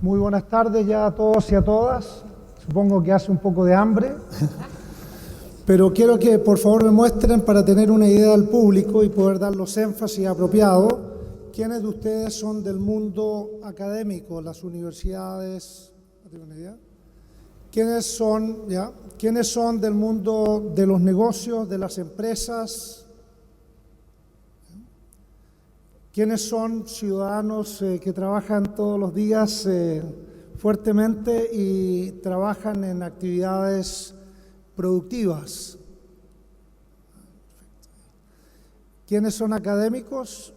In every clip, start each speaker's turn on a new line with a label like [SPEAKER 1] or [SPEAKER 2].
[SPEAKER 1] Muy buenas tardes ya a todos y a todas. Supongo que hace un poco de hambre, pero quiero que por favor me muestren, para tener una idea del público y poder dar los énfasis apropiados, quiénes de ustedes son del mundo académico, las universidades. ¿No tengo una idea? ¿Quiénes son del mundo de los negocios, de las empresas? ¿Quiénes son ciudadanos que trabajan todos los días fuertemente y trabajan en actividades productivas? ¿Quiénes son académicos?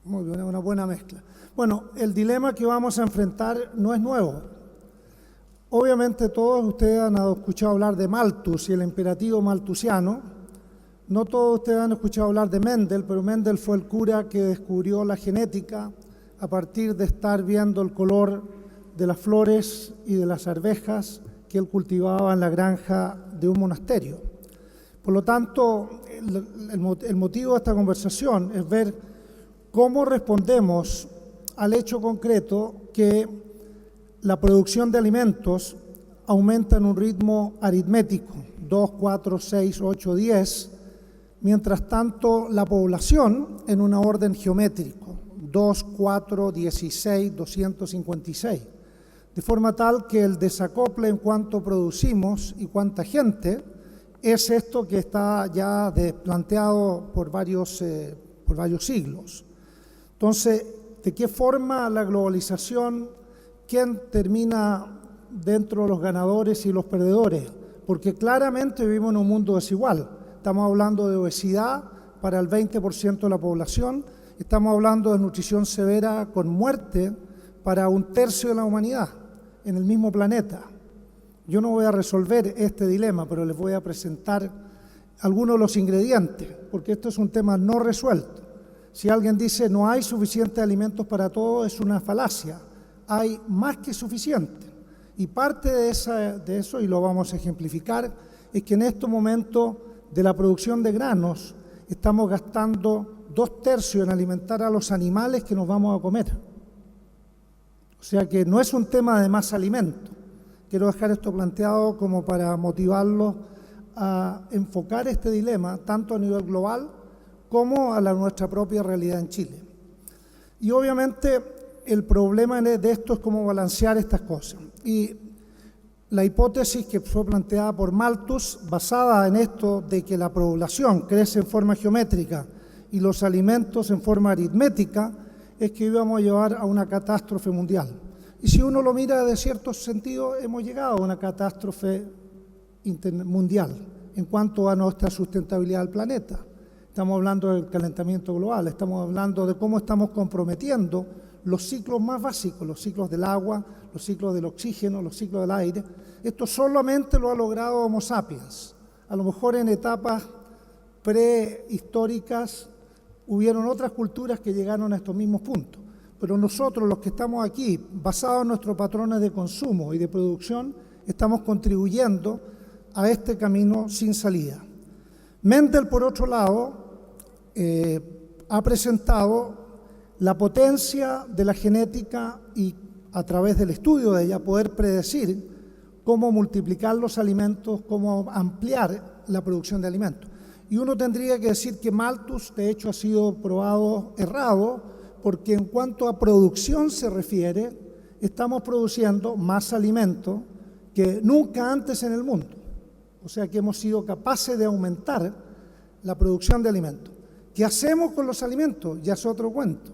[SPEAKER 1] Muy bien, una buena mezcla. Bueno, el dilema que vamos a enfrentar no es nuevo. Obviamente todos ustedes han escuchado hablar de Malthus y el imperativo malthusiano. No todos ustedes han escuchado hablar de Mendel, pero Mendel fue el cura que descubrió la genética a partir de estar viendo el color de las flores y de las arvejas que él cultivaba en la granja de un monasterio. Por lo tanto, el motivo de esta conversación es ver cómo respondemos al hecho concreto que la producción de alimentos aumenta en un ritmo aritmético, 2, 4, 6, 8, 10, mientras tanto la población en un orden geométrico, 2, 4, 16, 256, de forma tal que el desacople en cuanto producimos y cuánta gente es esto que está ya planteado por varios siglos. Entonces, ¿de qué forma la globalización? ¿Quién termina dentro de los ganadores y los perdedores? Porque claramente vivimos en un mundo desigual. Estamos hablando de obesidad para el 20% de la población, estamos hablando de nutrición severa con muerte para 1/3 de la humanidad en el mismo planeta. Yo no voy a resolver este dilema, pero les voy a presentar algunos de los ingredientes, porque esto es un tema no resuelto. Si alguien dice no hay suficientes alimentos para todos, es una falacia. Hay más que suficiente. Y parte de eso, y lo vamos a ejemplificar, es que en estos momentos de la producción de granos estamos gastando 2/3 en alimentar a los animales que nos vamos a comer. O sea que no es un tema de más alimento. Quiero dejar esto planteado como para motivarlos a enfocar este dilema tanto a nivel global como a nuestra propia realidad en Chile. Y obviamente el problema de esto es cómo balancear estas cosas. Y la hipótesis que fue planteada por Malthus, basada en esto de que la población crece en forma geométrica y los alimentos en forma aritmética, es que íbamos a llevar a una catástrofe mundial. Y si uno lo mira de cierto sentido, hemos llegado a una catástrofe mundial en cuanto a nuestra sustentabilidad del planeta. Estamos hablando del calentamiento global, estamos hablando de cómo estamos comprometiendo los ciclos más básicos, los ciclos del agua, los ciclos del oxígeno, los ciclos del aire. Esto solamente lo ha logrado Homo sapiens. A lo mejor en etapas prehistóricas hubieron otras culturas que llegaron a estos mismos puntos. Pero nosotros, los que estamos aquí, basados en nuestros patrones de consumo y de producción, estamos contribuyendo a este camino sin salida. Mendel, por otro lado, ha presentado la potencia de la genética y a través del estudio de ella poder predecir cómo multiplicar los alimentos, cómo ampliar la producción de alimentos. Y uno tendría que decir que Malthus, de hecho, ha sido probado errado, porque en cuanto a producción se refiere, estamos produciendo más alimentos que nunca antes en el mundo. O sea que hemos sido capaces de aumentar la producción de alimentos. ¿Qué hacemos con los alimentos? Ya es otro cuento.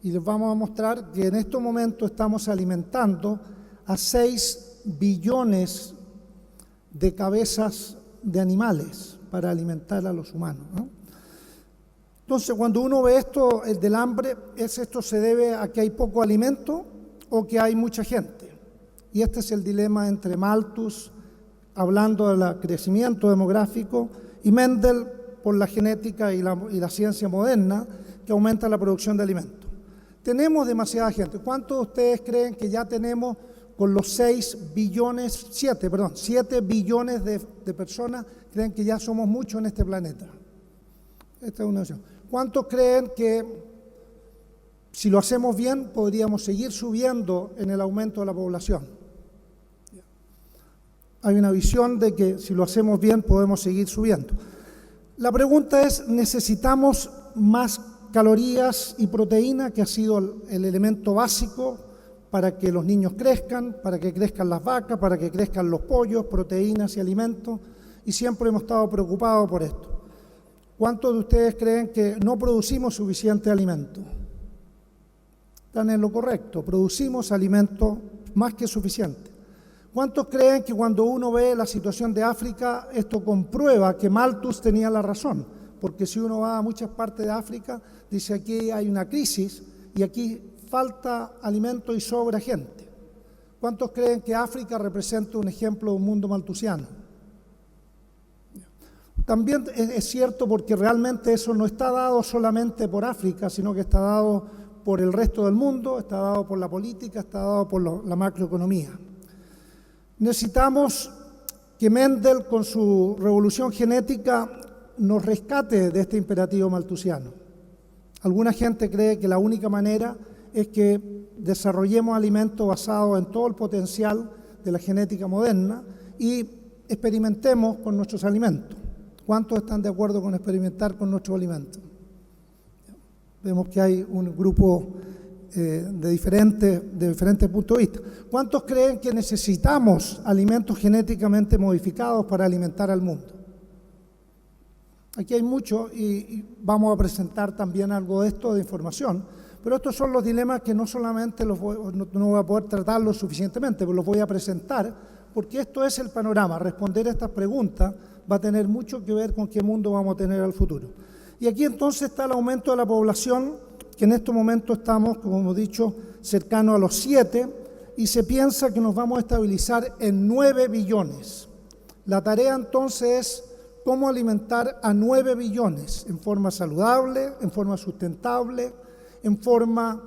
[SPEAKER 1] Y les vamos a mostrar que en estos momentos estamos alimentando a 6 billones de cabezas de animales para alimentar a los humanos, ¿no? Entonces, cuando uno ve esto, el del hambre, esto se debe a que hay poco alimento o que hay mucha gente. Y este es el dilema entre Malthus, hablando del crecimiento demográfico, y Mendel por la genética y la ciencia moderna, que aumenta la producción de alimentos. Tenemos demasiada gente. ¿Cuántos de ustedes creen que ya tenemos con los 7 billones de personas, creen que ya somos muchos en este planeta? Esta es una opción. ¿Cuántos creen que Si lo hacemos bien, podríamos seguir subiendo en el aumento de la población. Hay una visión de que si lo hacemos bien, podemos seguir subiendo. La pregunta es, ¿necesitamos más calorías y proteína, que ha sido el elemento básico para que los niños crezcan, para que crezcan las vacas, para que crezcan los pollos, proteínas y alimentos? Y siempre hemos estado preocupados por esto. ¿Cuántos de ustedes creen que no producimos suficiente alimento? Están en lo correcto, producimos alimento más que suficiente. ¿Cuántos creen que cuando uno ve la situación de África, esto comprueba que Malthus tenía la razón? Porque si uno va a muchas partes de África, dice aquí hay una crisis y aquí falta alimento y sobra gente. ¿Cuántos creen que África representa un ejemplo de un mundo malthusiano? También es cierto, porque realmente eso no está dado solamente por África, sino que está dado por el resto del mundo, está dado por la política, está dado por la macroeconomía. Necesitamos que Mendel, con su revolución genética, nos rescate de este imperativo malthusiano. Alguna gente cree que la única manera es que desarrollemos alimentos basados en todo el potencial de la genética moderna y experimentemos con nuestros alimentos. ¿Cuántos están de acuerdo con experimentar con nuestros alimentos? Vemos que hay un grupo de diferentes puntos de vista. ¿Cuántos creen que necesitamos alimentos genéticamente modificados para alimentar al mundo? Aquí hay mucho y vamos a presentar también algo de esto de información, pero estos son los dilemas que no solamente no voy a poder tratarlos suficientemente, pero los voy a presentar porque esto es el panorama. Responder a estas preguntas va a tener mucho que ver con qué mundo vamos a tener al futuro. Y aquí entonces está el aumento de la población, que en este momento estamos, como hemos dicho, cercanos a los 7, y se piensa que nos vamos a estabilizar en 9 billones. La tarea entonces es cómo alimentar a 9 billones en forma saludable, en forma sustentable, en forma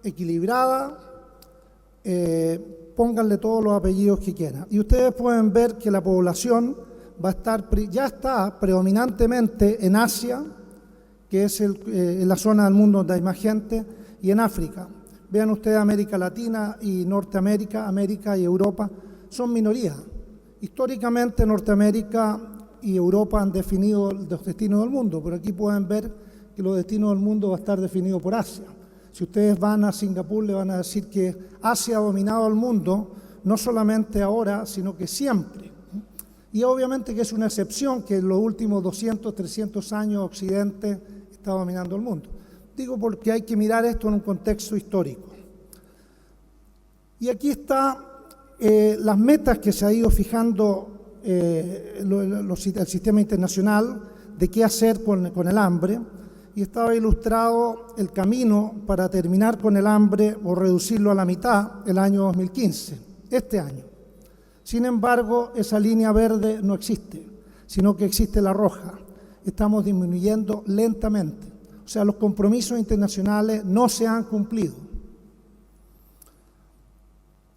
[SPEAKER 1] equilibrada, pónganle todos los apellidos que quieran. Y ustedes pueden ver que la población ya está predominantemente en Asia, que es en la zona del mundo donde hay más gente, y en África. Vean ustedes, América Latina y Norteamérica, América y Europa son minorías. Históricamente Norteamérica y Europa han definido los destinos del mundo, pero aquí pueden ver que los destinos del mundo va a estar definido por Asia. Si ustedes van a Singapur, le van a decir que Asia ha dominado el mundo, no solamente ahora, sino que siempre. Y obviamente que es una excepción que en los últimos 200, 300 años Occidente está dominando el mundo. Digo porque hay que mirar esto en un contexto histórico. Y aquí están las metas que se ha ido fijando el sistema internacional de qué hacer con el hambre, y estaba ilustrado el camino para terminar con el hambre o reducirlo a la mitad el año 2015, este año. Sin embargo, esa línea verde no existe, sino que existe la roja. Estamos disminuyendo lentamente. O sea, los compromisos internacionales no se han cumplido.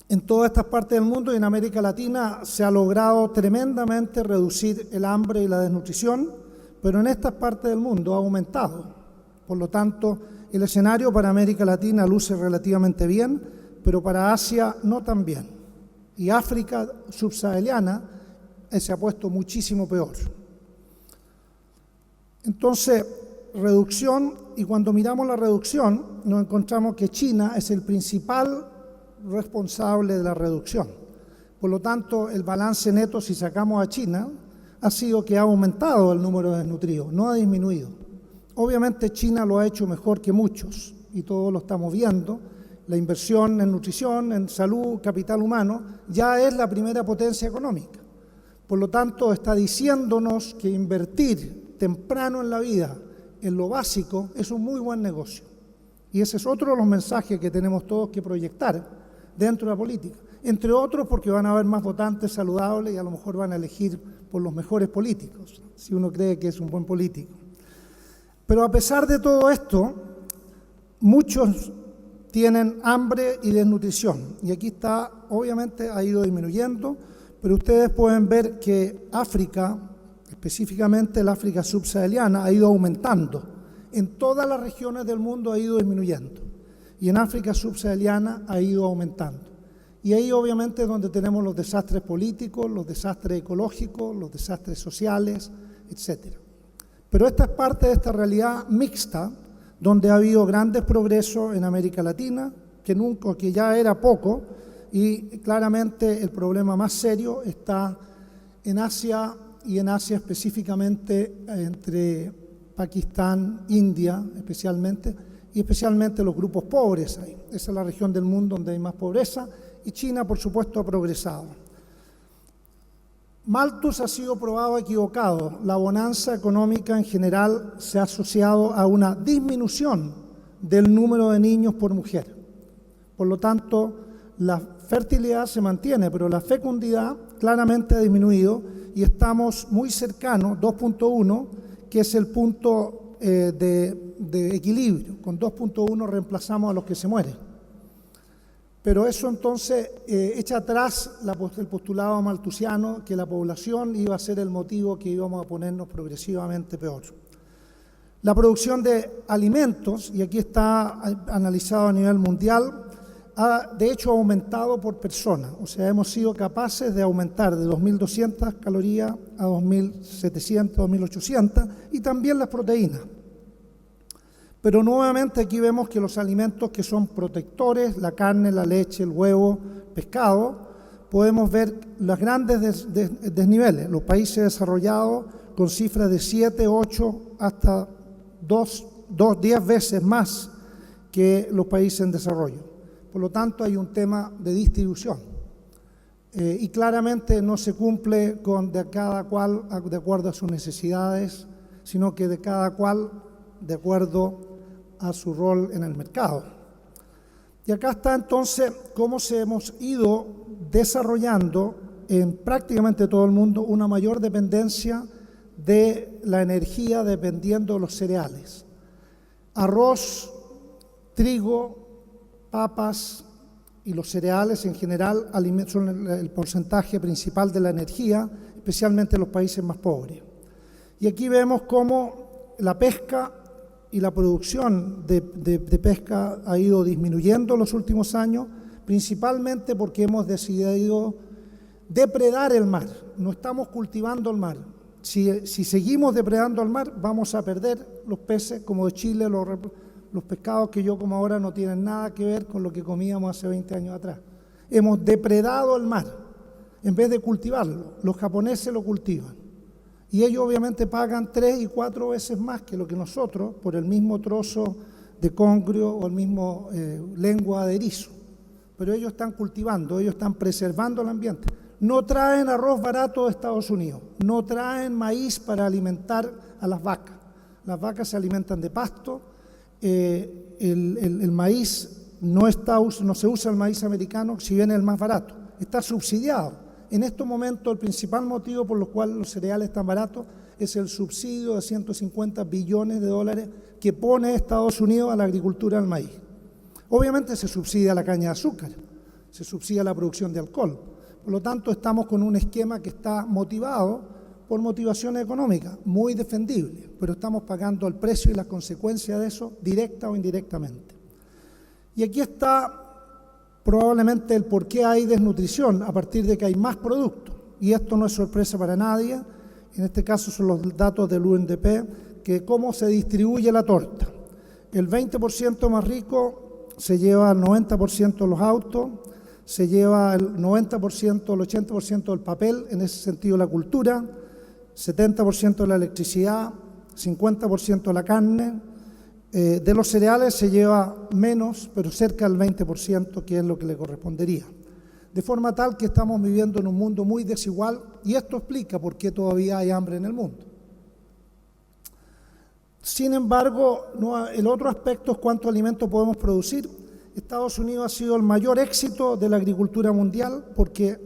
[SPEAKER 1] En todas estas partes del mundo y en América Latina se ha logrado tremendamente reducir el hambre y la desnutrición, pero en estas partes del mundo ha aumentado. Por lo tanto, el escenario para América Latina luce relativamente bien, pero para Asia no tan bien. Y África subsahariana se ha puesto muchísimo peor. Entonces, reducción, y cuando miramos la reducción, nos encontramos que China es el principal responsable de la reducción. Por lo tanto, el balance neto, si sacamos a China, ha sido que ha aumentado el número de desnutridos, no ha disminuido. Obviamente China lo ha hecho mejor que muchos, y todos lo estamos viendo. La inversión en nutrición, en salud, capital humano, ya es la primera potencia económica. Por lo tanto, está diciéndonos que invertir temprano en la vida, en lo básico, es un muy buen negocio. Y ese es otro de los mensajes que tenemos todos que proyectar dentro de la política. Entre otros porque van a haber más votantes saludables y a lo mejor van a elegir por los mejores políticos, si uno cree que es un buen político. Pero a pesar de todo esto, muchos tienen hambre y desnutrición. Y aquí está, obviamente ha ido disminuyendo, pero ustedes pueden ver que África, específicamente el África subsahariana, ha ido aumentando. En todas las regiones del mundo ha ido disminuyendo. y en África subsahariana ha ido aumentando. Y ahí obviamente es donde tenemos los desastres políticos, los desastres ecológicos, los desastres sociales, etc. Pero esta es parte de esta realidad mixta, donde ha habido grandes progresos en América Latina, que ya era poco, y claramente el problema más serio está en Asia, y en Asia específicamente entre Pakistán, India especialmente, y especialmente los grupos pobres ahí. Esa es la región del mundo donde hay más pobreza, y China, por supuesto, ha progresado. Malthus ha sido probado equivocado. La bonanza económica en general se ha asociado a una disminución del número de niños por mujer. Por lo tanto, la fertilidad se mantiene, pero la fecundidad claramente ha disminuido y estamos muy cercanos, 2.1, que es el punto de equilibrio. Con 2.1 reemplazamos a los que se mueren. Pero eso entonces echa atrás el postulado malthusiano que la población iba a ser el motivo que íbamos a ponernos progresivamente peor. La producción de alimentos, y aquí está analizado a nivel mundial, ha de hecho aumentado por persona. O sea, hemos sido capaces de aumentar de 2.200 calorías a 2.700, 2.800, y también las proteínas. Pero nuevamente aquí vemos que los alimentos que son protectores, la carne, la leche, el huevo, pescado, podemos ver los grandes desniveles. Los países desarrollados con cifras de 7, 8, hasta 10 veces más que los países en desarrollo. Por lo tanto, hay un tema de distribución. Y claramente no se cumple con de cada cual de acuerdo a sus necesidades, sino que de cada cual de acuerdo a su rol en el mercado. Y acá está entonces cómo se hemos ido desarrollando en prácticamente todo el mundo una mayor dependencia de la energía dependiendo de los cereales. Arroz, trigo, papas y los cereales en general son el porcentaje principal de la energía, especialmente en los países más pobres. Y aquí vemos cómo la pesca y la producción de pesca ha ido disminuyendo en los últimos años, principalmente porque hemos decidido depredar el mar. No estamos cultivando el mar. Si seguimos depredando el mar, vamos a perder los peces como de Chile, los pescados que yo como ahora no tienen nada que ver con lo que comíamos hace 20 años atrás. Hemos depredado el mar en vez de cultivarlo. Los japoneses lo cultivan. Y ellos obviamente pagan 3 y 4 veces más que lo que nosotros por el mismo trozo de congrio o el mismo lengua de erizo. Pero ellos están cultivando, ellos están preservando el ambiente. No traen arroz barato de Estados Unidos, no traen maíz para alimentar a las vacas. Las vacas se alimentan de pasto, el maíz no se usa el maíz americano, si bien es el más barato, está subsidiado. En estos momentos el principal motivo por el cual los cereales están baratos es el subsidio de 150 billones de dólares que pone Estados Unidos a la agricultura del maíz. Obviamente se subsidia la caña de azúcar, se subsidia la producción de alcohol. Por lo tanto, estamos con un esquema que está motivado por motivaciones económicas, muy defendible, pero estamos pagando el precio y las consecuencias de eso, directa o indirectamente. Y aquí está probablemente el por qué hay desnutrición a partir de que hay más productos. Y esto no es sorpresa para nadie. En este caso son los datos del UNDP, que cómo se distribuye la torta. El 20% más rico se lleva el 90% de los autos, se lleva el 90%, el 80% del papel, en ese sentido la cultura, 70% de la electricidad, 50% de la carne. De los cereales se lleva menos, pero cerca del 20%, que es lo que le correspondería. De forma tal que estamos viviendo en un mundo muy desigual y esto explica por qué todavía hay hambre en el mundo. Sin embargo, el otro aspecto es cuánto alimento podemos producir. Estados Unidos ha sido el mayor éxito de la agricultura mundial porque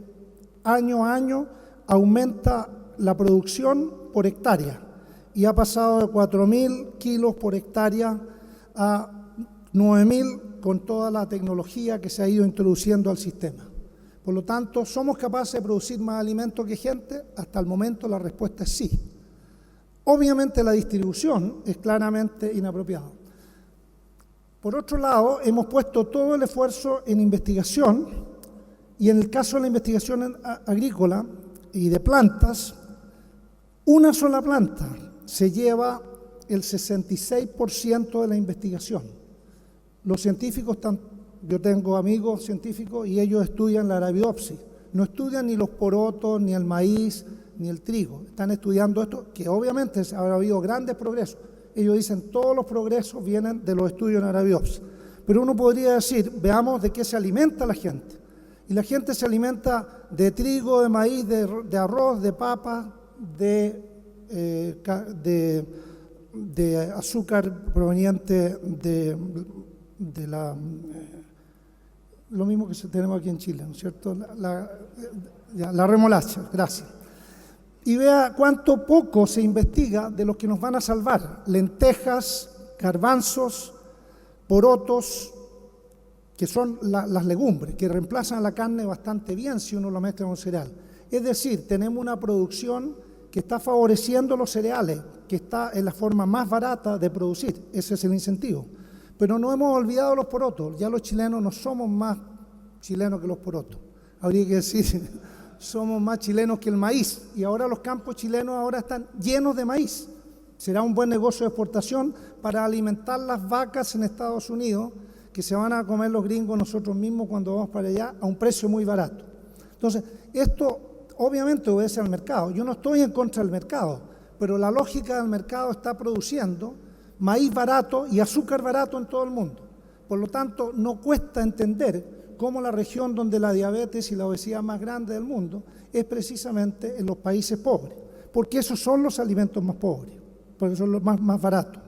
[SPEAKER 1] año a año aumenta la producción por hectárea. Y ha pasado de 4.000 kilos por hectárea a 9.000 con toda la tecnología que se ha ido introduciendo al sistema. Por lo tanto, ¿somos capaces de producir más alimentos que gente? Hasta el momento la respuesta es sí. Obviamente la distribución es claramente inapropiada. Por otro lado, hemos puesto todo el esfuerzo en investigación y en el caso de la investigación agrícola y de plantas, una sola planta se lleva el 66% de la investigación. Los científicos, yo tengo amigos científicos y ellos estudian la Arabidopsis. No estudian ni los porotos, ni el maíz, ni el trigo. Están estudiando esto, que obviamente ha habido grandes progresos. Ellos dicen todos los progresos vienen de los estudios en Arabidopsis. Pero uno podría decir, veamos de qué se alimenta la gente. Y la gente se alimenta de trigo, de maíz, de arroz, de papa, de azúcar proveniente de lo mismo que tenemos aquí en Chile, ¿no es cierto? La remolacha, gracias. Y vea cuánto poco se investiga de los que nos van a salvar. Lentejas, garbanzos, porotos, que son las legumbres, que reemplazan a la carne bastante bien si uno lo mezcla con cereal. Es decir, tenemos una producción que está favoreciendo los cereales, que está en la forma más barata de producir. Ese es el incentivo. Pero no hemos olvidado los porotos. Ya los chilenos no somos más chilenos que los porotos. Habría que decir, somos más chilenos que el maíz. Y ahora los campos chilenos ahora están llenos de maíz. Será un buen negocio de exportación para alimentar las vacas en Estados Unidos, que se van a comer los gringos nosotros mismos cuando vamos para allá a un precio muy barato. Entonces, esto obviamente obedece al mercado. Yo no estoy en contra del mercado, pero la lógica del mercado está produciendo maíz barato y azúcar barato en todo el mundo. Por lo tanto, no cuesta entender cómo la región donde la diabetes y la obesidad más grande del mundo es precisamente en los países pobres, porque esos son los alimentos más pobres, porque son los más baratos.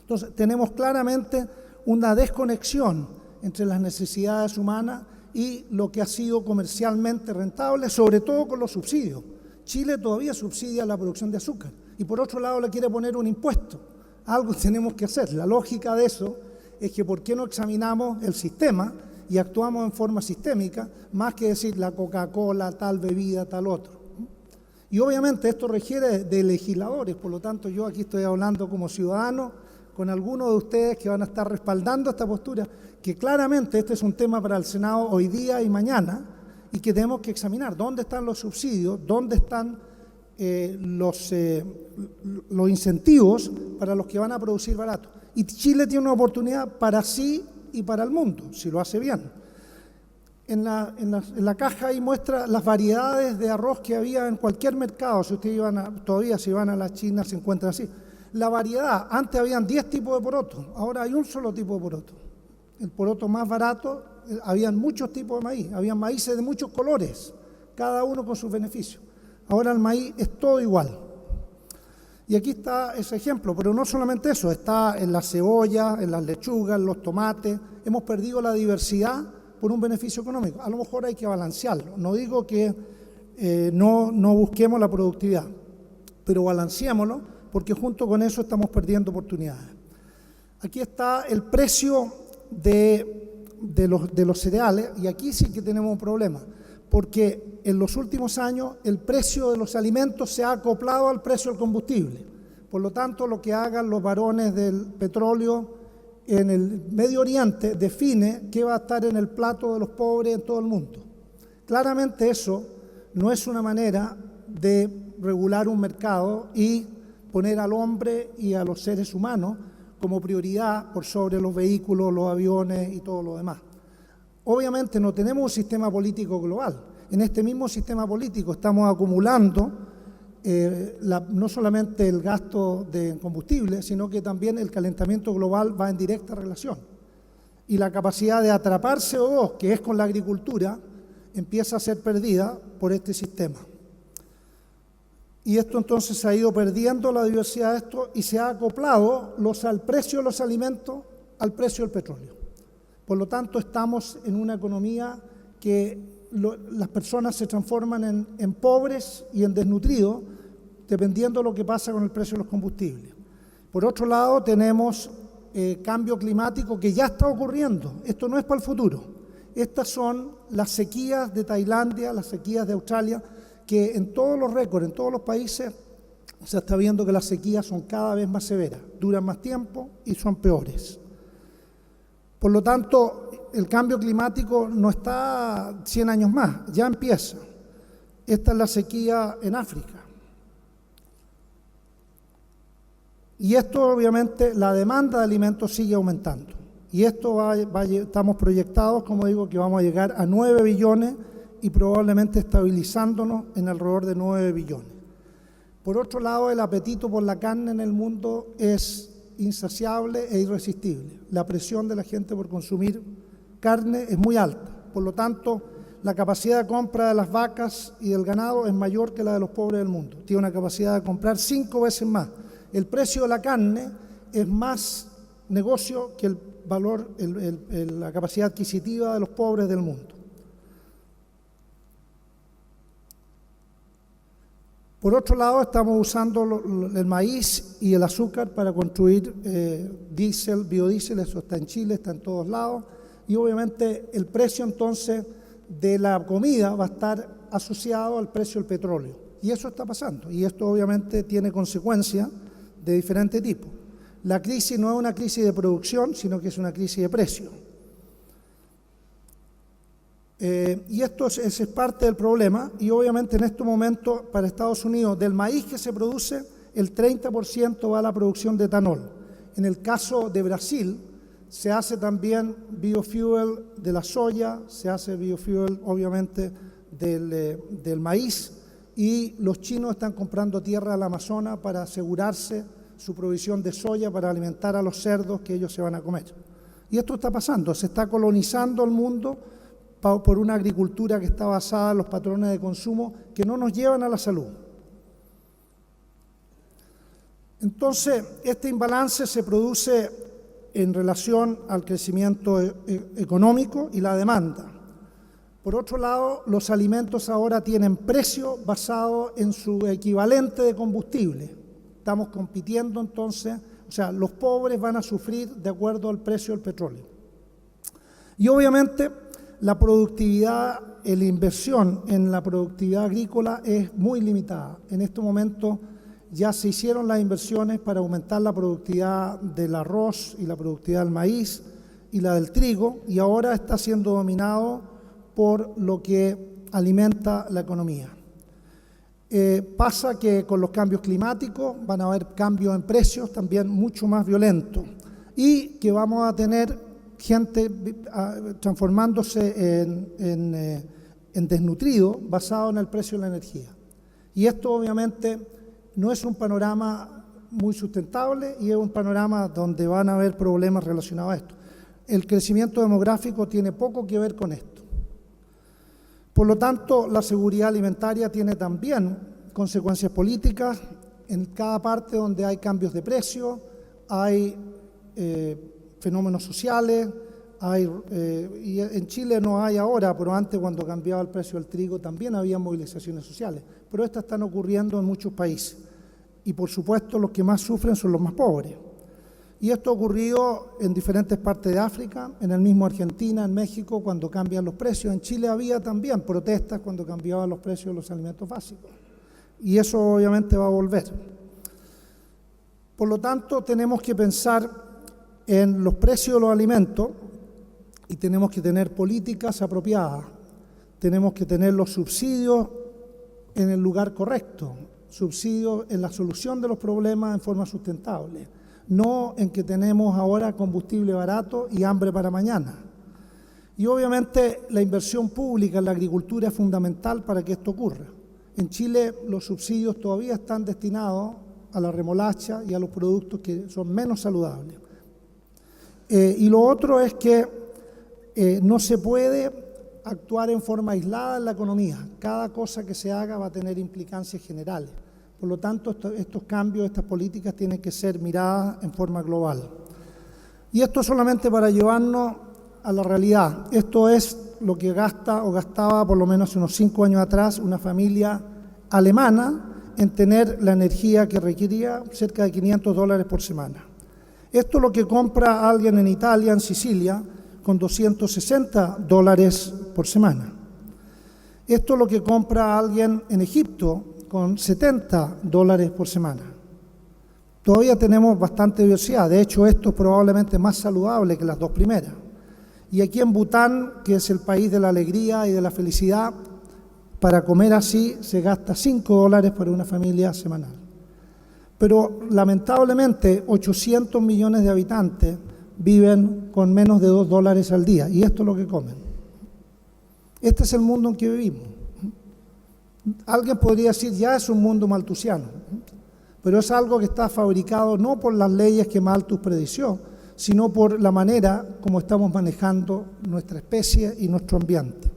[SPEAKER 1] Entonces, tenemos claramente una desconexión entre las necesidades humanas y lo que ha sido comercialmente rentable, sobre todo con los subsidios. Chile todavía subsidia la producción de azúcar y por otro lado le quiere poner un impuesto. Algo tenemos que hacer. La lógica de eso es que ¿por qué no examinamos el sistema y actuamos en forma sistémica, más que decir la Coca-Cola, tal bebida, tal otro? Y obviamente esto requiere de legisladores, por lo tanto yo aquí estoy hablando como ciudadano con algunos de ustedes que van a estar respaldando esta postura, que claramente este es un tema para el Senado hoy día y mañana, y que tenemos que examinar dónde están los subsidios, dónde están los incentivos para los que van a producir barato. Y Chile tiene una oportunidad para sí y para el mundo, si lo hace bien. En la caja ahí muestra las variedades de arroz que había en cualquier mercado. Si ustedes todavía si van a la China se encuentran así. La variedad, antes habían 10 tipos de porotos, ahora hay un solo tipo de poroto. El poroto más barato, habían muchos tipos de maíz, habían maíces de muchos colores, cada uno con sus beneficios. Ahora el maíz es todo igual. Y aquí está ese ejemplo, pero no solamente eso, está en la cebolla, en las lechugas, en los tomates. Hemos perdido la diversidad por un beneficio económico. A lo mejor hay que balancearlo. No digo que no busquemos la productividad, pero balanceémoslo, porque junto con eso estamos perdiendo oportunidades. Aquí está el precio de los cereales, y aquí sí que tenemos un problema, porque en los últimos años el precio de los alimentos se ha acoplado al precio del combustible. Por lo tanto, lo que hagan los varones del petróleo en el Medio Oriente define qué va a estar en el plato de los pobres en todo el mundo. Claramente eso no es una manera de regular un mercado y poner al hombre y a los seres humanos como prioridad por sobre los vehículos, los aviones y todo lo demás. Obviamente no tenemos un sistema político global. En este mismo sistema político estamos acumulando no solamente el gasto de combustible, sino que también el calentamiento global va en directa relación. Y la capacidad de atrapar CO2, que es con la agricultura, empieza a ser perdida por este sistema. Y esto entonces se ha ido perdiendo la diversidad de esto y se ha acoplado al precio de los alimentos al precio del petróleo. Por lo tanto, estamos en una economía que las personas se transforman en pobres y en desnutridos, dependiendo de lo que pasa con el precio de los combustibles. Por otro lado, tenemos cambio climático que ya está ocurriendo. Esto no es para el futuro. Estas son las sequías de Tailandia, las sequías de Australia, que en todos los récords, en todos los países, se está viendo que las sequías son cada vez más severas, duran más tiempo y son peores. Por lo tanto, el cambio climático no está 100 años más, ya empieza. Esta es la sequía en África. Y esto, obviamente, la demanda de alimentos sigue aumentando. Y esto estamos proyectados, como digo, que vamos a llegar a 9 billones y probablemente estabilizándonos en alrededor de 9 billones. Por otro lado, el apetito por la carne en el mundo es insaciable e irresistible. La presión de la gente por consumir carne es muy alta. Por lo tanto, la capacidad de compra de las vacas y del ganado es mayor que la de los pobres del mundo. Tiene una capacidad de comprar 5 veces más. El precio de la carne es más negocio que el valor, la capacidad adquisitiva de los pobres del mundo. Por otro lado, estamos usando el maíz y el azúcar para construir diésel, biodiesel, eso está en Chile, está en todos lados, y obviamente el precio entonces de la comida va a estar asociado al precio del petróleo. Y eso está pasando, y esto obviamente tiene consecuencias de diferente tipo. La crisis no es una crisis de producción, sino que es una crisis de precio. Y esto es parte del problema, y obviamente en este momento para Estados Unidos, del maíz que se produce, el 30% va a la producción de etanol. En el caso de Brasil, se hace también biofuel de la soya, se hace biofuel obviamente del maíz, y los chinos están comprando tierra al Amazonas para asegurarse su provisión de soya para alimentar a los cerdos que ellos se van a comer. Y esto está pasando, se está colonizando el mundo por una agricultura que está basada en los patrones de consumo que no nos llevan a la salud. Entonces, este imbalance se produce en relación al crecimiento económico y la demanda. Por otro lado, los alimentos ahora tienen precio basado en su equivalente de combustible. Estamos compitiendo entonces, o sea, los pobres van a sufrir de acuerdo al precio del petróleo. Y obviamente la productividad, la inversión en la productividad agrícola es muy limitada. En este momento ya se hicieron las inversiones para aumentar la productividad del arroz y la productividad del maíz y la del trigo, y ahora está siendo dominado por lo que alimenta la economía. Pasa que con los cambios climáticos van a haber cambios en precios también mucho más violentos, y que vamos a tener gente transformándose en desnutrido basado en el precio de la energía. Y esto obviamente no es un panorama muy sustentable, y es un panorama donde van a haber problemas relacionados a esto. El crecimiento demográfico tiene poco que ver con esto. Por lo tanto, la seguridad alimentaria tiene también consecuencias políticas. En cada parte donde hay cambios de precio, hay fenómenos sociales, y en Chile no hay ahora, pero antes cuando cambiaba el precio del trigo también había movilizaciones sociales, pero estas están ocurriendo en muchos países, y por supuesto los que más sufren son los más pobres. Y esto ha ocurrido en diferentes partes de África, en el mismo Argentina, en México, cuando cambian los precios. En Chile había también protestas cuando cambiaban los precios de los alimentos básicos, y eso obviamente va a volver. Por lo tanto, tenemos que pensar en los precios de los alimentos, y tenemos que tener políticas apropiadas. Tenemos que tener los subsidios en el lugar correcto, subsidios en la solución de los problemas en forma sustentable, no en que tenemos ahora combustible barato y hambre para mañana. Y obviamente la inversión pública en la agricultura es fundamental para que esto ocurra. En Chile los subsidios todavía están destinados a la remolacha y a los productos que son menos saludables. Y lo otro es que no se puede actuar en forma aislada en la economía. Cada cosa que se haga va a tener implicancias generales. Por lo tanto, estos cambios, estas políticas tienen que ser miradas en forma global. Y esto solamente para llevarnos a la realidad. Esto es lo que gasta o gastaba por lo menos unos 5 años atrás una familia alemana en tener la energía que requería, cerca de $500 por semana. Esto es lo que compra alguien en Italia, en Sicilia, con $260 por semana. Esto es lo que compra alguien en Egipto con $70 por semana. Todavía tenemos bastante diversidad. De hecho, esto es probablemente más saludable que las dos primeras. Y aquí en Bután, que es el país de la alegría y de la felicidad, para comer así se gasta $5 para una familia semanal. Pero lamentablemente 800 millones de habitantes viven con menos de $2 al día, y esto es lo que comen. Este es el mundo en que vivimos. Alguien podría decir, ya es un mundo maltusiano, pero es algo que está fabricado no por las leyes que Malthus predició, sino por la manera como estamos manejando nuestra especie y nuestro ambiente.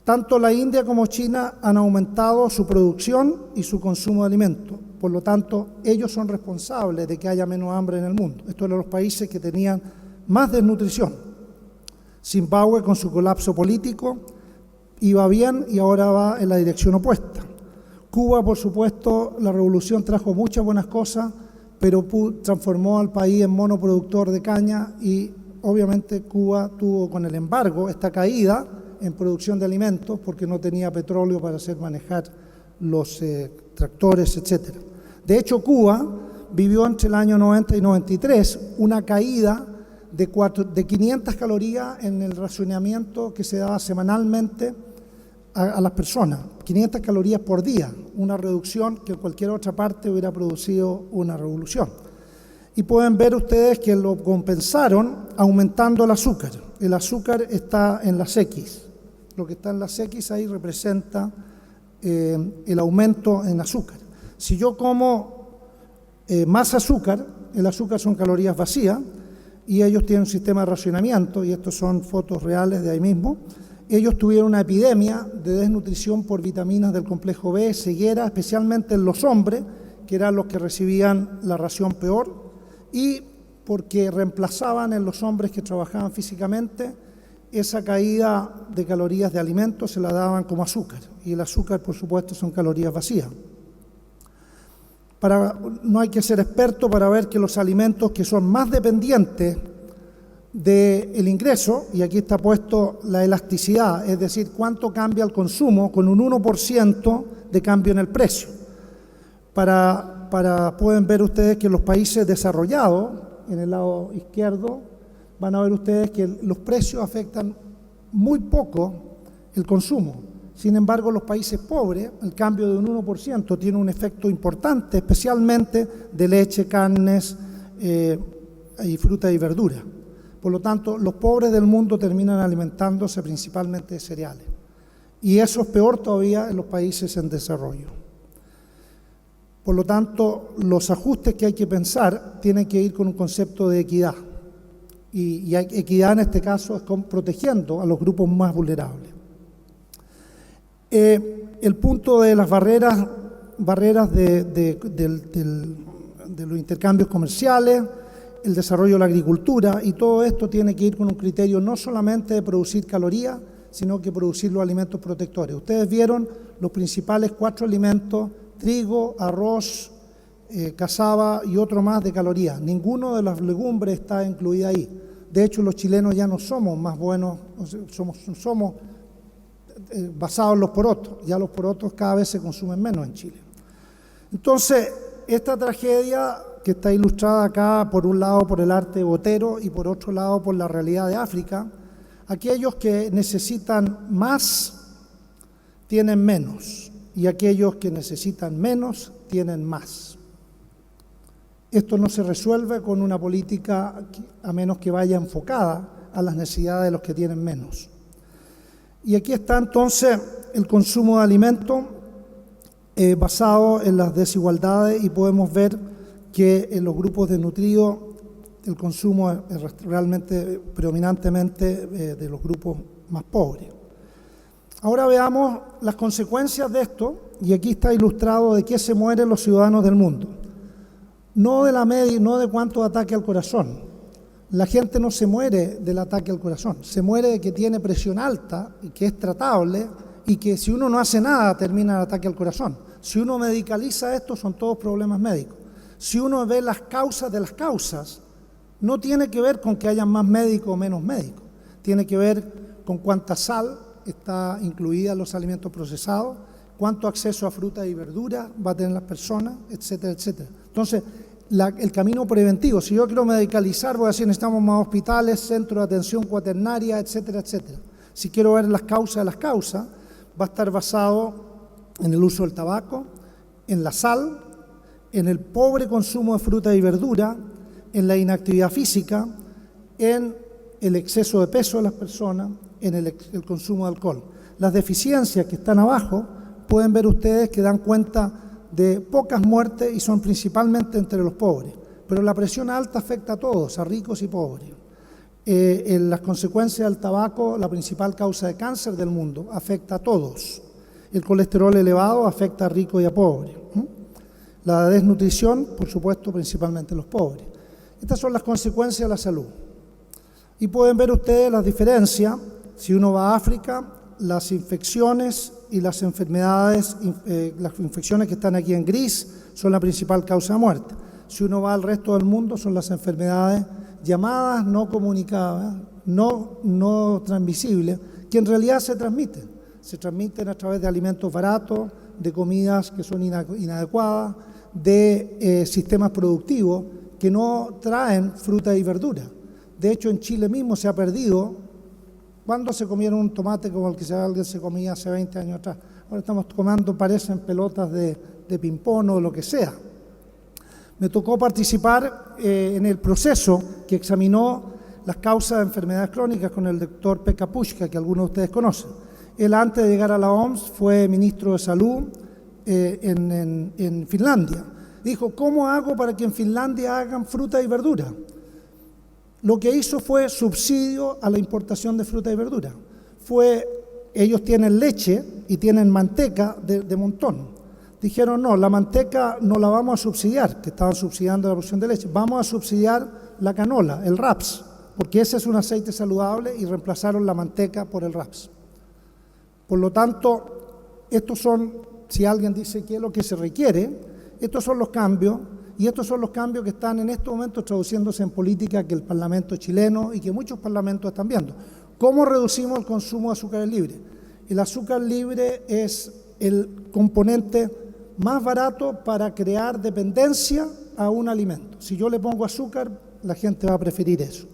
[SPEAKER 1] Tanto la India como China han aumentado su producción y su consumo de alimentos. Por lo tanto, ellos son responsables de que haya menos hambre en el mundo. Estos eran los países que tenían más desnutrición. Zimbabue, con su colapso político, iba bien y ahora va en la dirección opuesta. Cuba, por supuesto, la revolución trajo muchas buenas cosas, pero transformó al país en monoproductor de caña y obviamente Cuba tuvo con el embargo esta caída en producción de alimentos porque no tenía petróleo para hacer manejar los tractores, etc. De hecho, Cuba vivió entre el año 90 y 93 una caída de 500 calorías en el racionamiento que se daba semanalmente a las personas, 500 calorías por día, una reducción que en cualquier otra parte hubiera producido una revolución. Y pueden ver ustedes que lo compensaron aumentando el azúcar. El azúcar está en las X. Lo que está en las X ahí representa el aumento en azúcar. Si yo como más azúcar, el azúcar son calorías vacías, y ellos tienen un sistema de racionamiento, y estos son fotos reales de ahí mismo. Ellos tuvieron una epidemia de desnutrición por vitaminas del complejo B, ceguera, especialmente en los hombres, que eran los que recibían la ración peor, y porque reemplazaban en los hombres que trabajaban físicamente, esa caída de calorías de alimentos se la daban como azúcar, y el azúcar, por supuesto, son calorías vacías. No hay que ser experto para ver que los alimentos que son más dependientes del ingreso, y aquí está puesto la elasticidad, es decir, cuánto cambia el consumo con un 1% de cambio en el precio. Pueden ver ustedes que los países desarrollados, en el lado izquierdo, van a ver ustedes que los precios afectan muy poco el consumo. Sin embargo, los países pobres, el cambio de un 1% tiene un efecto importante, especialmente de leche, carnes y fruta y verdura. Por lo tanto, los pobres del mundo terminan alimentándose principalmente de cereales. Y eso es peor todavía en los países en desarrollo. Por lo tanto, los ajustes que hay que pensar tienen que ir con un concepto de equidad. Y equidad en este caso es protegiendo a los grupos más vulnerables. El punto de las barreras de los intercambios comerciales, el desarrollo de la agricultura, y todo esto tiene que ir con un criterio no solamente de producir calorías, sino que producir los alimentos protectores. Ustedes vieron los principales 4 alimentos: trigo, arroz, cazaba y otro más de calorías. Ninguno de las legumbres está incluida ahí. De hecho, los chilenos ya no somos más buenos, somos basados en los porotos. Ya los porotos cada vez se consumen menos en Chile. Entonces, esta tragedia que está ilustrada acá, por un lado por el arte de Botero y por otro lado por la realidad de África, aquellos que necesitan más tienen menos, y aquellos que necesitan menos tienen más. Esto no se resuelve con una política a menos que vaya enfocada a las necesidades de los que tienen menos. Y aquí está entonces el consumo de alimentos basado en las desigualdades, y podemos ver que en los grupos desnutridos el consumo es realmente predominantemente de los grupos más pobres. Ahora veamos las consecuencias de esto, y aquí está ilustrado de qué se mueren los ciudadanos del mundo. No de la media, no de cuánto ataque al corazón. La gente no se muere del ataque al corazón, se muere de que tiene presión alta y que es tratable, y que si uno no hace nada termina el ataque al corazón. Si uno medicaliza esto, son todos problemas médicos. Si uno ve las causas de las causas, no tiene que ver con que haya más médicos o menos médicos, tiene que ver con cuánta sal está incluida en los alimentos procesados, cuánto acceso a fruta y verdura va a tener las personas, etcétera, etcétera. Entonces, el camino preventivo. Si yo quiero medicalizar, voy a decir, necesitamos más hospitales, centros de atención cuaternaria, etcétera, etcétera. Si quiero ver las causas de las causas, va a estar basado en el uso del tabaco, en la sal, en el pobre consumo de fruta y verdura, en la inactividad física, en el exceso de peso de las personas, en el consumo de alcohol. Las deficiencias que están abajo, pueden ver ustedes que dan cuenta de pocas muertes y son principalmente entre los pobres. Pero la presión alta afecta a todos, a ricos y pobres. En las consecuencias del tabaco, la principal causa de cáncer del mundo, afecta a todos. El colesterol elevado afecta a ricos y a pobres. La desnutrición, por supuesto, principalmente a los pobres. Estas son las consecuencias de la salud. Y pueden ver ustedes las diferencias. Si uno va a África, las infecciones y las enfermedades, las infecciones que están aquí en gris son la principal causa de muerte. Si uno va al resto del mundo, son las enfermedades llamadas no comunicadas, no transmisibles, que en realidad se transmiten a través de alimentos baratos, de comidas que son inadecuadas, de sistemas productivos que no traen fruta y verdura. De hecho, en Chile mismo se ha perdido. ¿Cuándo se comieron un tomate como el que alguien se comía hace 20 años atrás? Ahora estamos comiendo, parecen pelotas de ping-pong o lo que sea. Me tocó participar en el proceso que examinó las causas de enfermedades crónicas con el doctor Pekka Puska, que algunos de ustedes conocen. Él, antes de llegar a la OMS, fue ministro de Salud en Finlandia. Dijo, ¿cómo hago para que en Finlandia hagan fruta y verdura? Lo que hizo fue subsidio a la importación de fruta y verdura. Ellos tienen leche y tienen manteca de montón. Dijeron, no, la manteca no la vamos a subsidiar, que estaban subsidiando la producción de leche, vamos a subsidiar la canola, el raps, porque ese es un aceite saludable y reemplazaron la manteca por el raps. Por lo tanto, estos son, si alguien dice qué es lo que se requiere, estos son los cambios. Y estos son los cambios que están en estos momentos traduciéndose en política que el Parlamento chileno y que muchos parlamentos están viendo. ¿Cómo reducimos el consumo de azúcar libre? El azúcar libre es el componente más barato para crear dependencia a un alimento. Si yo le pongo azúcar, la gente va a preferir eso.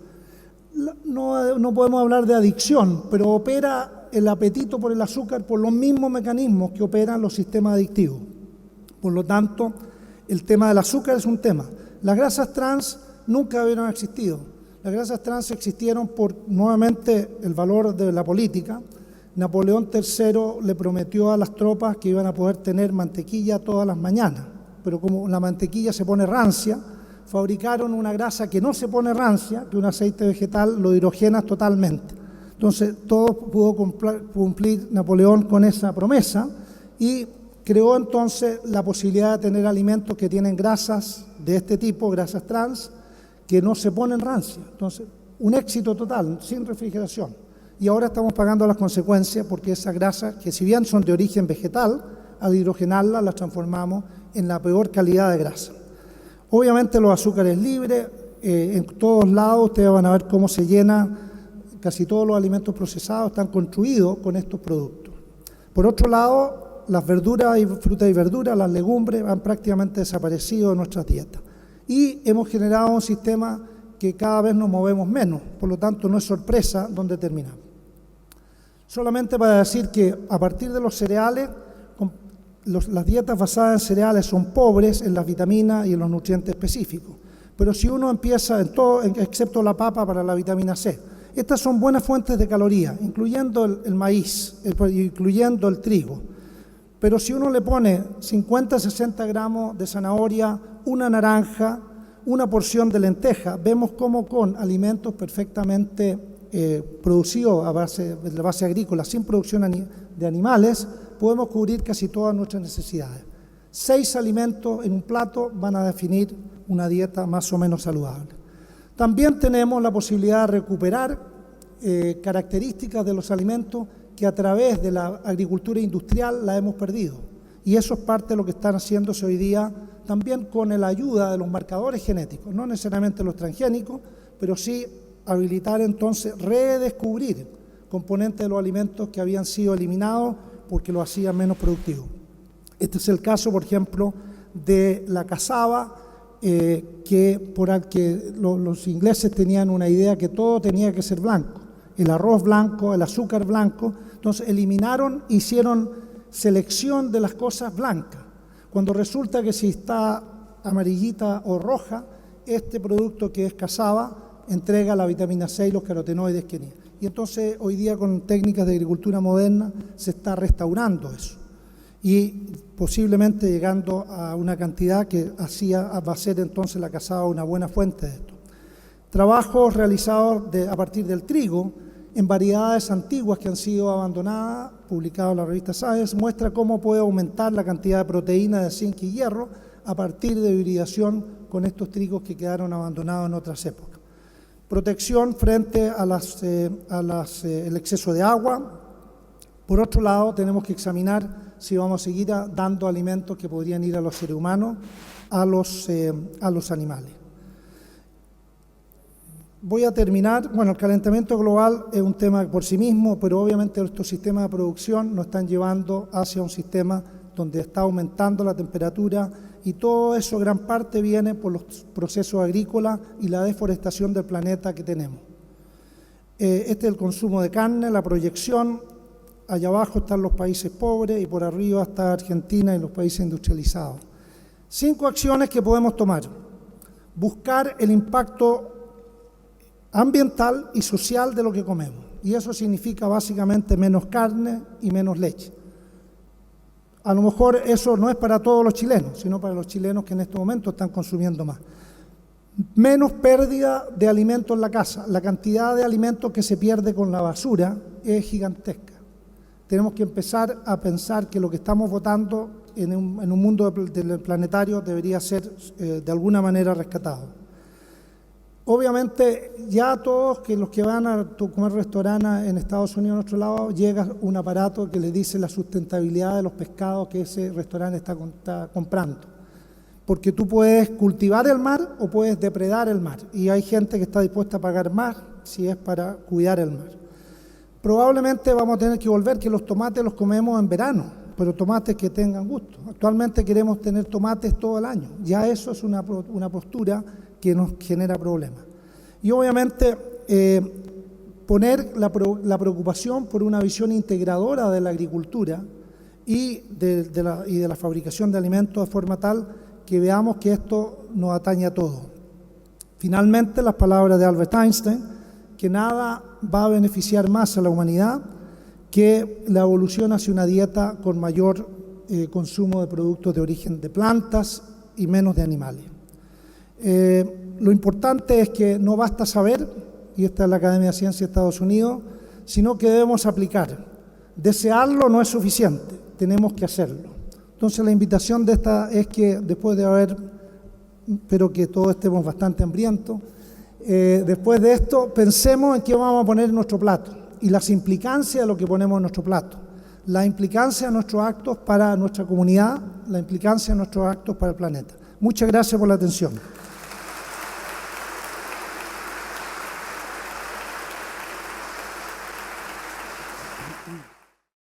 [SPEAKER 1] No podemos hablar de adicción, pero opera el apetito por el azúcar por los mismos mecanismos que operan los sistemas adictivos. Por lo tanto, el tema del azúcar es un tema. Las grasas trans nunca hubieran existido. Las grasas trans existieron por, nuevamente, el valor de la política. Napoleón III le prometió a las tropas que iban a poder tener mantequilla todas las mañanas, pero como la mantequilla se pone rancia, fabricaron una grasa que no se pone rancia, que un aceite vegetal lo hidrogenas totalmente. Entonces, todo pudo cumplir Napoleón con esa promesa y creó entonces la posibilidad de tener alimentos que tienen grasas de este tipo, grasas trans, que no se ponen rancia. Entonces, un éxito total, sin refrigeración. Y ahora estamos pagando las consecuencias porque esas grasas, que si bien son de origen vegetal, al hidrogenarlas las transformamos en la peor calidad de grasa. Obviamente los azúcares libres, en todos lados ustedes van a ver cómo se llena, casi todos los alimentos procesados están construidos con estos productos. Por otro lado, las verduras y frutas y verduras, las legumbres, han prácticamente desaparecido de nuestras dietas. Y hemos generado un sistema que cada vez nos movemos menos, por lo tanto no es sorpresa dónde terminamos. Solamente para decir que a partir de los cereales, las dietas basadas en cereales son pobres en las vitaminas y en los nutrientes específicos. Pero si uno empieza en todo, excepto la papa para la vitamina C, estas son buenas fuentes de calorías, incluyendo el maíz, incluyendo el trigo. Pero si uno le pone 50-60 gramos de zanahoria, una naranja, una porción de lenteja, vemos cómo con alimentos perfectamente producidos de base agrícola, sin producción de animales, podemos cubrir casi todas nuestras necesidades. 6 alimentos en un plato van a definir una dieta más o menos saludable. También tenemos la posibilidad de recuperar características de los alimentos que a través de la agricultura industrial la hemos perdido. Y eso es parte de lo que están haciéndose hoy día también con la ayuda de los marcadores genéticos, no necesariamente los transgénicos, pero sí habilitar entonces, redescubrir componentes de los alimentos que habían sido eliminados porque lo hacían menos productivos. Este es el caso, por ejemplo, de la cazaba los ingleses tenían una idea que todo tenía que ser blanco, el arroz blanco, el azúcar blanco, entonces eliminaron, hicieron selección de las cosas blancas, cuando resulta que si está amarillita o roja, este producto que es cassava entrega la vitamina C y los carotenoides que tenía. Y entonces hoy día con técnicas de agricultura moderna se está restaurando eso y posiblemente llegando a una cantidad que va a ser entonces la cassava una buena fuente de esto. Trabajos realizados a partir del trigo en variedades antiguas que han sido abandonadas, publicado en la revista Science, muestra cómo puede aumentar la cantidad de proteína, de zinc y hierro a partir de hibridación con estos trigos que quedaron abandonados en otras épocas. Protección frente a el exceso de agua. Por otro lado, tenemos que examinar si vamos a seguir dando alimentos que podrían ir a los seres humanos, a los animales. Voy a terminar. Bueno, el calentamiento global es un tema por sí mismo, pero obviamente estos sistemas de producción nos están llevando hacia un sistema donde está aumentando la temperatura y todo eso, gran parte, viene por los procesos agrícolas y la deforestación del planeta que tenemos. Este es el consumo de carne, la proyección. Allá abajo están los países pobres y por arriba está Argentina y los países industrializados. 5 acciones que podemos tomar. Buscar el impacto ambiental y social de lo que comemos. Y eso significa básicamente menos carne y menos leche. A lo mejor eso no es para todos los chilenos, sino para los chilenos que en este momento están consumiendo más. Menos pérdida de alimentos en la casa. La cantidad de alimentos que se pierde con la basura es gigantesca. Tenemos que empezar a pensar que lo que estamos votando en un mundo del planetario debería ser de alguna manera rescatado. Obviamente, ya todos los que van a comer restaurantes en Estados Unidos, a nuestro lado, llega un aparato que les dice la sustentabilidad de los pescados que ese restaurante está comprando. Porque tú puedes cultivar el mar o puedes depredar el mar. Y hay gente que está dispuesta a pagar más si es para cuidar el mar. Probablemente vamos a tener que volver que los tomates los comemos en verano, pero tomates que tengan gusto. Actualmente queremos tener tomates todo el año. Ya eso es una postura que nos genera problemas. Y obviamente poner la preocupación por una visión integradora de la agricultura y de la fabricación de alimentos de forma tal que veamos que esto nos atañe a todos. Finalmente, las palabras de Albert Einstein, que nada va a beneficiar más a la humanidad que la evolución hacia una dieta con mayor consumo de productos de origen de plantas y menos de animales. Lo importante es que no basta saber, y esta es la Academia de Ciencias de Estados Unidos, sino que debemos aplicar. Desearlo no es suficiente, tenemos que hacerlo. Entonces la invitación de esta es que después de espero que todos estemos bastante hambrientos, después de esto pensemos en qué vamos a poner en nuestro plato y las implicancias de lo que ponemos en nuestro plato, la implicancia de nuestros actos para nuestra comunidad, la implicancia de nuestros actos para el planeta. Muchas gracias por la atención.